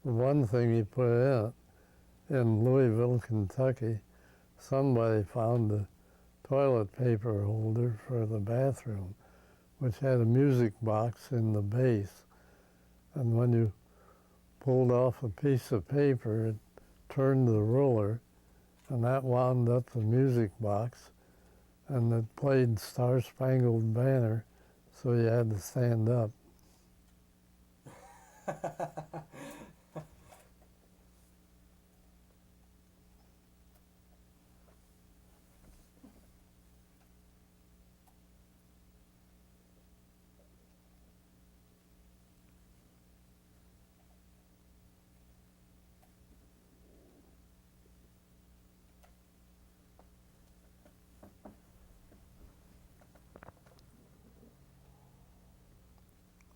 one thing he put in Louisville, Kentucky, somebody found a toilet paper holder for the bathroom, which had a music box in the base. And when you pulled off a piece of paper, it turned the roller, and that wound up the music box, and it played Star Spangled Banner, so you had to stand up.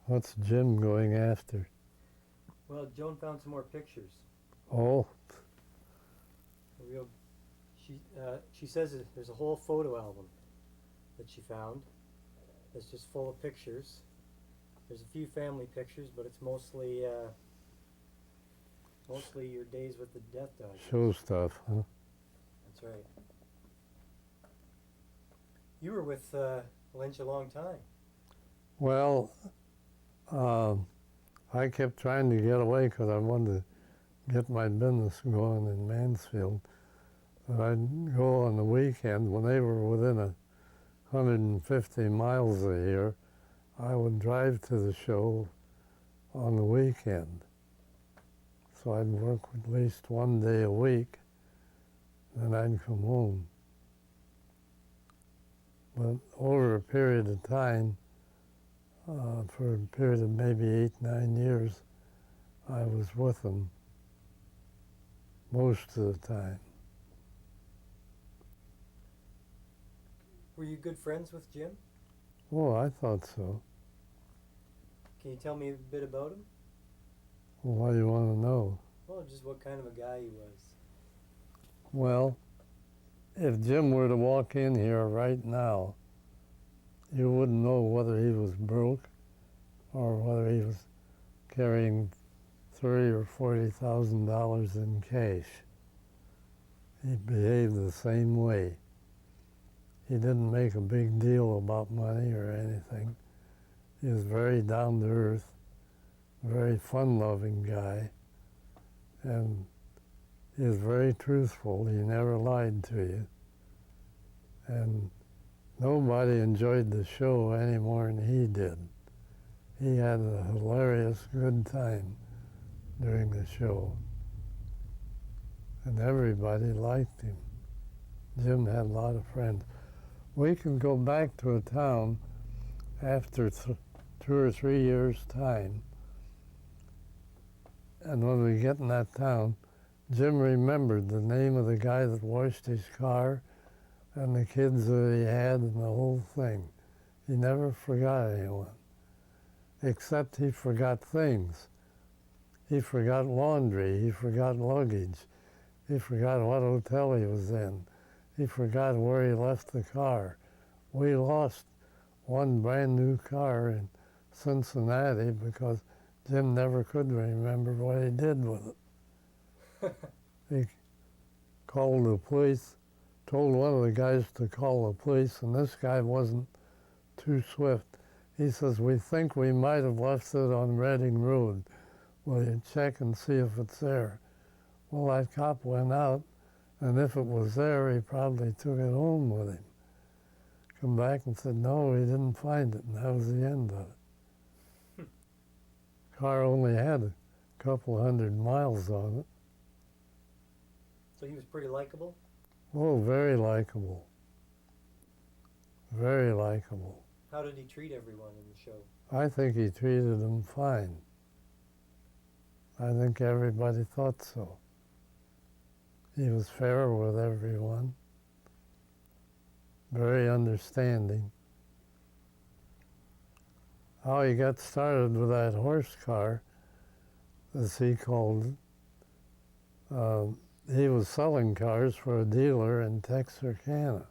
What's Jim going after? Well, Joan found some more pictures. Oh, She says that there's a whole photo album that she found that's just full of pictures. There's a few family pictures, but it's mostly your days with the death dog. show stuff, huh? That's right. You were with Lynch a long time. Well, I kept trying to get away because I wanted to get my business going in Mansfield. But I'd go on the weekend when they were within 150 miles a here. I would drive to the show on the weekend. So I'd work at least one day a week, then I'd come home. But over a period of time, for a period of maybe 8, 9 years, I was with them most of the time. Were you good friends with Jim? Oh, I thought so. Can you tell me a bit about him? Well, what do you want to know? Well, just what kind of a guy he was. Well, if Jim were to walk in here right now, you wouldn't know whether he was broke or whether he was carrying $30,000 or $40,000 in cash. He behaved the same way. He didn't make a big deal about money or anything. He was very down to earth, very fun-loving guy, and he was very truthful. He never lied to you. And nobody enjoyed the show any more than he did. He had a hilarious good time during the show. And everybody liked him. Jim had a lot of friends. We can go back to a town after 2 or 3 years' time. And when we get in that town, Jim remembered the name of the guy that washed his car and the kids that he had and the whole thing. He never forgot anyone, except he forgot things. He forgot laundry, he forgot luggage, he forgot what hotel he was in, he forgot where he left the car. We lost one brand new car in Cincinnati because Jim never could remember what he did with it. He called the police, told one of the guys to call the police, and this guy wasn't too swift. He says, "We think we might have left it on Reading Road. Will you check and see if it's there?" Well, that cop went out, and if it was there, he probably took it home with him. Come back and said, no, he didn't find it, and that was the end of it. Car only had a couple 100 miles on it. So he was pretty likable? Oh, very likable. Very likable. How did he treat everyone in the show? I think he treated them fine. I think everybody thought so. He was fair with everyone. Very understanding. How he got started with that horse car, as he called it, he was selling cars for a dealer in Texarkana.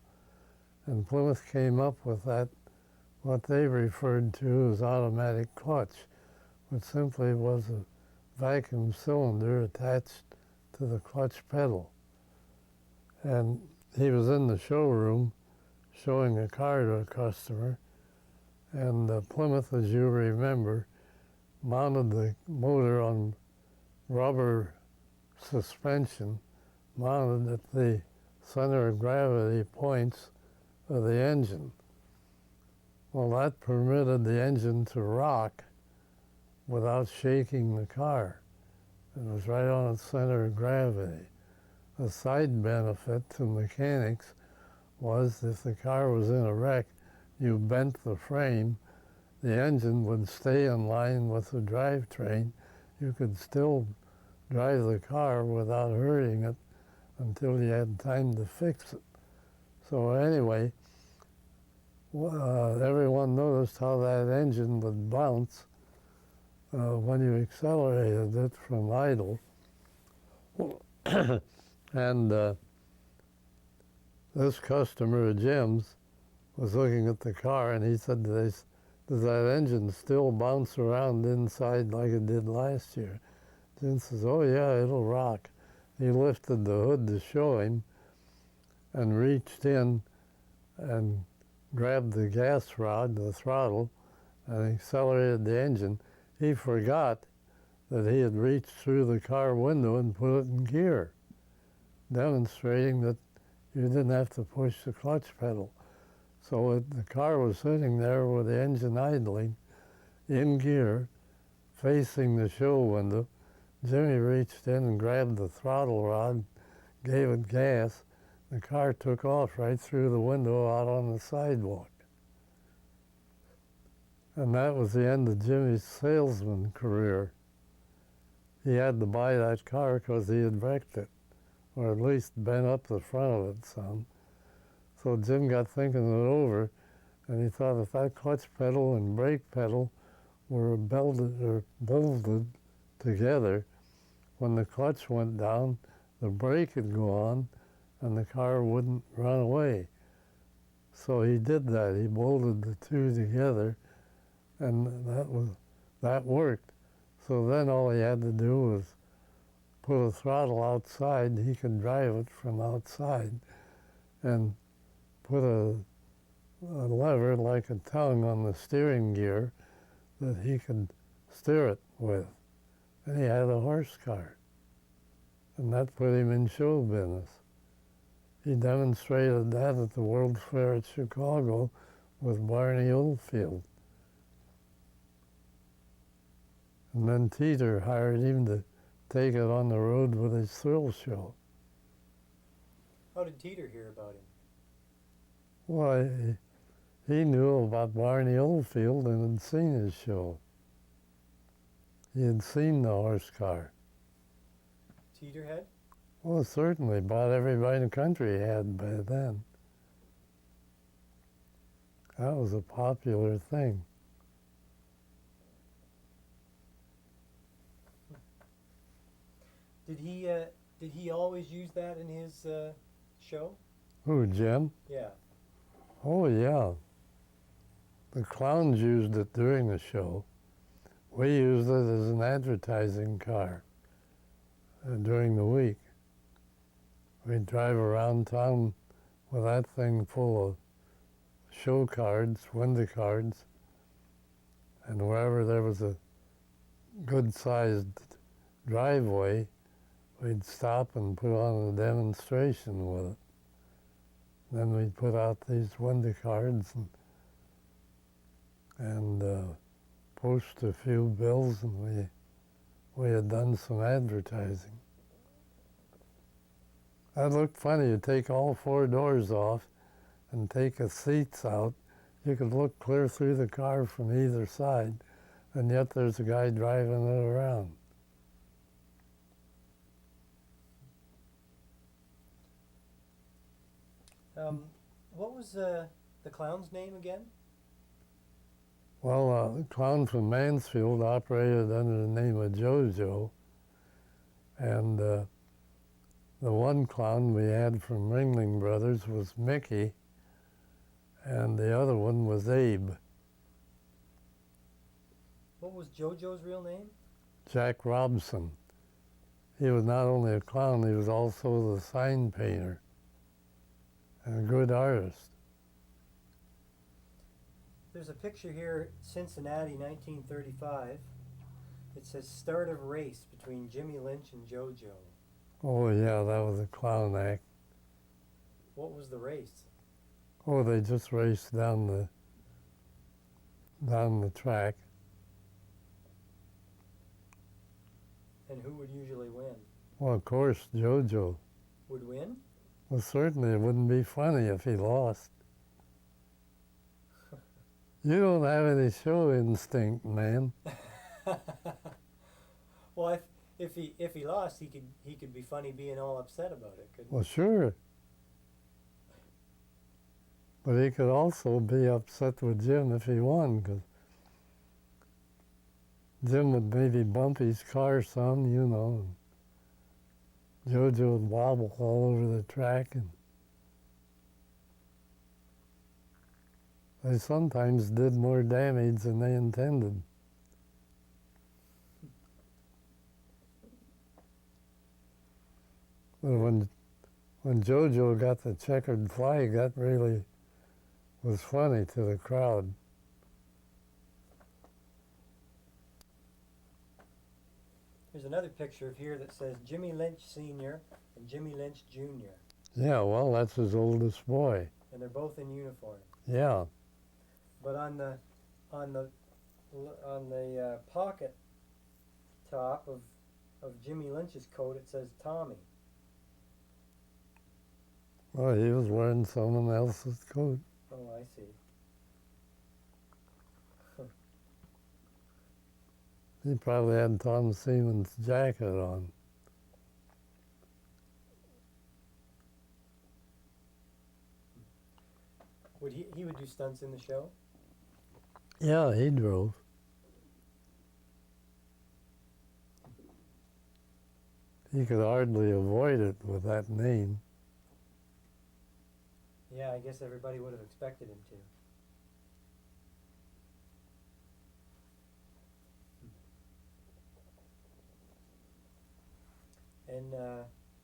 And Plymouth came up with that, what they referred to as automatic clutch, which simply was a vacuum cylinder attached to the clutch pedal. And he was in the showroom showing a car to a customer, and Plymouth, as you remember, mounted the motor on rubber suspension mounted at the center of gravity points of the engine. Well, that permitted the engine to rock without shaking the car. It was right on its center of gravity. A side benefit to mechanics was if the car was in a wreck, you bent the frame, the engine would stay in line with the drivetrain. You could still drive the car without hurting it until you had time to fix it. So anyway, everyone noticed how that engine would bounce when you accelerated it from idle. And this customer of Jim's was looking at the car, and he said, does that engine still bounce around inside like it did last year? Jim says, oh yeah, it'll rock. He lifted the hood to show him and reached in and grabbed the gas rod, the throttle, and accelerated the engine. He forgot that he had reached through the car window and put it in gear, demonstrating that you didn't have to push the clutch pedal. So the car was sitting there with the engine idling, in gear, facing the show window. Jimmy reached in and grabbed the throttle rod, gave it gas. The car took off right through the window out on the sidewalk. And that was the end of Jimmy's salesman career. He had to buy that car because he had wrecked it, or at least bent up the front of it some. So Jim got thinking it over, and he thought if that clutch pedal and brake pedal were bolted together, when the clutch went down, the brake would go on, and the car wouldn't run away. So he did that. He bolted the two together, and that worked. So then all he had to do was put a throttle outside. He could drive it from outside, and put a lever like a tongue on the steering gear that he could steer it with. And he had a horse car. And that put him in show business. He demonstrated that at the World's Fair at Chicago with Barney Oldfield. And then Teeter hired him to take it on the road with his thrill show. How did Teeter hear about him? Well, he knew about Barney Oldfield and had seen his show. He had seen the horse car. Teeter had? Well, certainly, about everybody in the country had by then. That was a popular thing. Did he always use that in his show? Who, Jim? Yeah. Oh, yeah. The clowns used it during the show. We used it as an advertising car during the week. We'd drive around town with that thing full of show cards, window cards, and wherever there was a good-sized driveway, we'd stop and put on a demonstration with it. Then we'd put out these window cards and post a few bills, and we had done some advertising. That looked funny. You take all four doors off and take the seats out. You could look clear through the car from either side, and yet there's a guy driving it around. What was the clown's name again? Well, the clown from Mansfield operated under the name of JoJo, and the one clown we had from Ringling Brothers was Mickey, and the other one was Abe. What was JoJo's real name? Jack Robinson. He was not only a clown, he was also the sign painter and a good artist. There's a picture here, Cincinnati, 1935. It says start of race between Jimmy Lynch and JoJo. Oh yeah, that was a clown act. What was the race? Oh, they just raced down the track. And who would usually win? Well, of course, JoJo. Would win? Well, certainly it wouldn't be funny if he lost. You don't have any show instinct, man. Well, if he lost, he could be funny being all upset about it, couldn't Well, sure. But he could also be upset with Jim if he won, because Jim would maybe bump his car some, you know, and JoJo would wobble all over the track, and they sometimes did more damage than they intended. But when JoJo got the checkered flag, that really was funny to the crowd. There's another picture here that says Jimmy Lynch Sr. and Jimmy Lynch Jr. Yeah, well, that's his oldest boy. And they're both in uniform. Yeah. But on the pocket top of Jimmy Lynch's coat, it says Tommy. Well, he was wearing someone else's coat. Oh, I see. He probably had Tom Seaman's jacket on. Would he would do stunts in the show? Yeah, he drove. He could hardly avoid it with that name. Yeah, I guess everybody would have expected him to.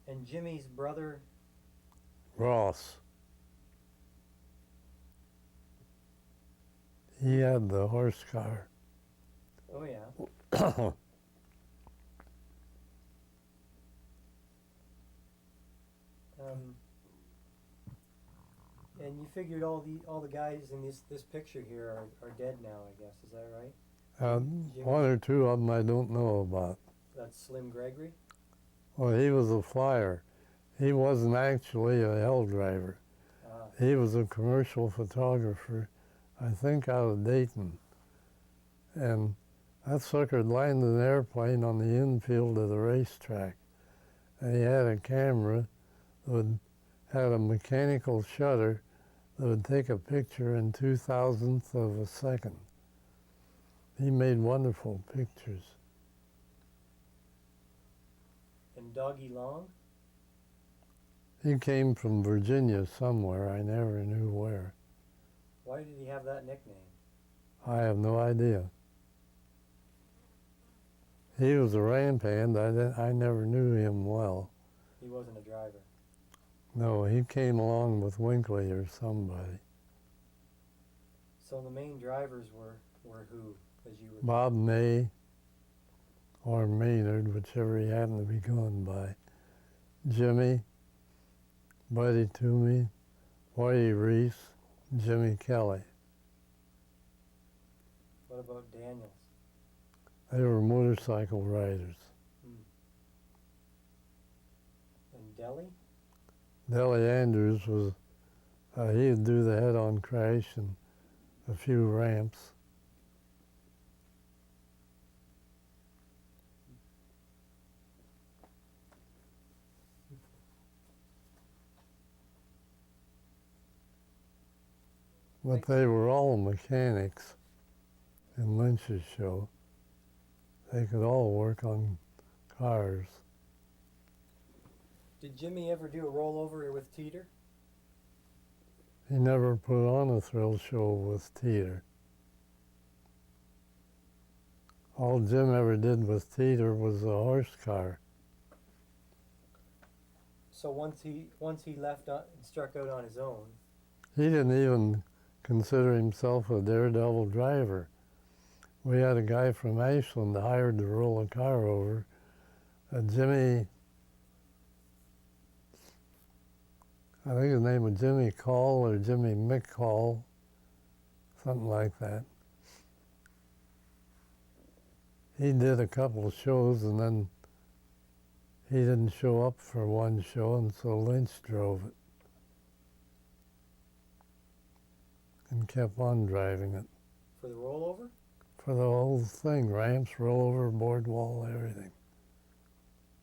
And Jimmy's brother, Ross. He had the horse car. oh yeah, and you figured all the guys in this picture here are dead now, I guess. Is that right? One or two of them I don't know about. That's Slim Gregory? Well, he was a flyer. He wasn't actually a hell driver. Ah. He was a commercial photographer, I think out of Dayton. And that sucker landed an airplane on the infield of the racetrack. And he had a camera that had a mechanical shutter that would take a picture in 2,000th of a second. He made wonderful pictures. And Doggy Long? He came from Virginia somewhere, I never knew where. Why did he have that nickname? I have no idea. He was a ramp hand. I never knew him well. He wasn't a driver. No, he came along with Winkley or somebody. So the main drivers were who, as you were? Bob May or Maynard, whichever he happened to be going by. Jimmy, Buddy Toomey, Whitey Reese, Jimmy Kelly. What about Daniels? They were motorcycle riders. And Deli? Deli Andrews was, he'd do the head-on crash and a few ramps. But they were all mechanics in Lynch's show. They could all work on cars. Did Jimmy ever do a rollover with Teeter? He never put on a thrill show with Teeter. All Jim ever did with Teeter was a horse car. So once he left and struck out on his own, He didn't even consider himself a daredevil driver. We had a guy from Ashland hired to roll a car over. Jimmy, I think his name was Jimmy Call or Jimmy McCall, something like that. He did a couple of shows and then he didn't show up for one show, and so Lynch drove it and kept on driving it. for the rollover? For the whole thing, ramps, rollover, board wall, everything.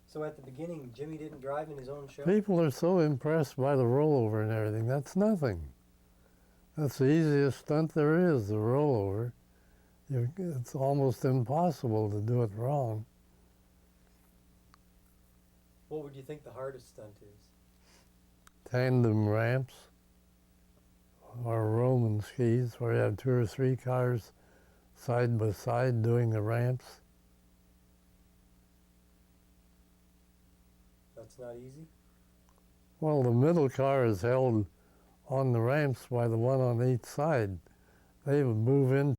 So at the beginning, Jimmy didn't drive in his own show? People are so impressed by the rollover and everything. That's nothing. That's the easiest stunt there is, the rollover. It's almost impossible to do it wrong. What would you think the hardest stunt is? Tandem ramps or Roman skis where you have 2 or 3 cars side by side doing the ramps. That's not easy? Well, the middle car is held on the ramps by the one on each side. They would move in